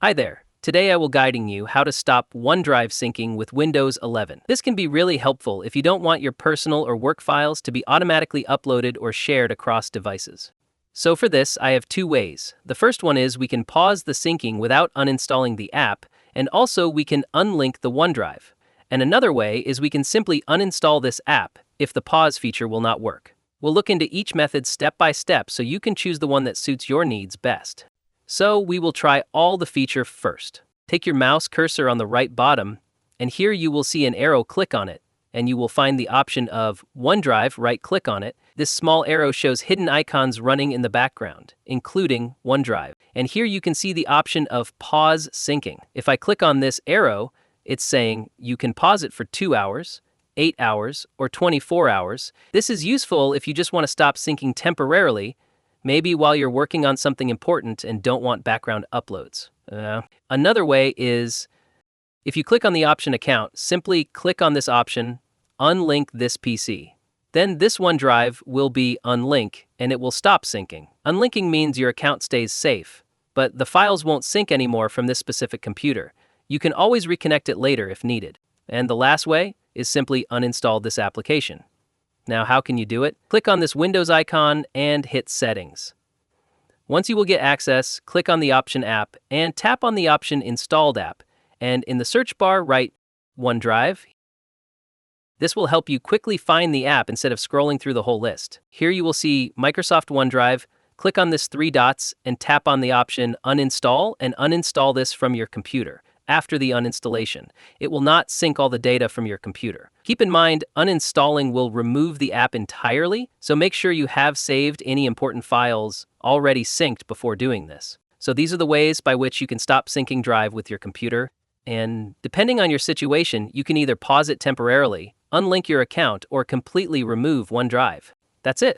Hi there. Today I will guiding you how to stop OneDrive syncing with Windows 11. This can be really helpful if you don't want your personal or work files to be automatically uploaded or shared across devices. So for this, I have two ways. The first one is we can pause the syncing without uninstalling the app, and also we can unlink the OneDrive. And another way is we can simply uninstall this app if the pause feature will not work. We'll look into each method step by step so you can choose the one that suits your needs best. So we will try all the feature first. Take your mouse cursor on the right bottom, and here you will see an arrow. Click on it, and you will find the option of OneDrive. Right-click on it. This small arrow shows hidden icons running in the background, including OneDrive. And here you can see the option of pause syncing. If I click on this arrow, it's saying you can pause it for 2 hours, 8 hours, or 24 hours. This is useful if you just want to stop syncing temporarily, maybe while you're working on something important and don't want background uploads. Another way is, if you click on the option account, simply click on this option, unlink this PC. Then this OneDrive will be unlink and it will stop syncing. Unlinking means your account stays safe, but the files won't sync anymore from this specific computer. You can always reconnect it later if needed. And the last way is simply uninstall this application. Now, how can you do it? Click on this Windows icon and hit Settings. Once you will get access, click on the option App and tap on the option Installed App. And in the search bar, write OneDrive. This will help you quickly find the app instead of scrolling through the whole list. Here you will see Microsoft OneDrive. Click on this 3 dots and tap on the option Uninstall and uninstall this from your computer. After the uninstallation, it will not sync all the data from your computer. Keep in mind, uninstalling will remove the app entirely, so make sure you have saved any important files already synced before doing this. So these are the ways by which you can stop syncing Drive with your computer, and depending on your situation, you can either pause it temporarily, unlink your account, or completely remove OneDrive. That's it.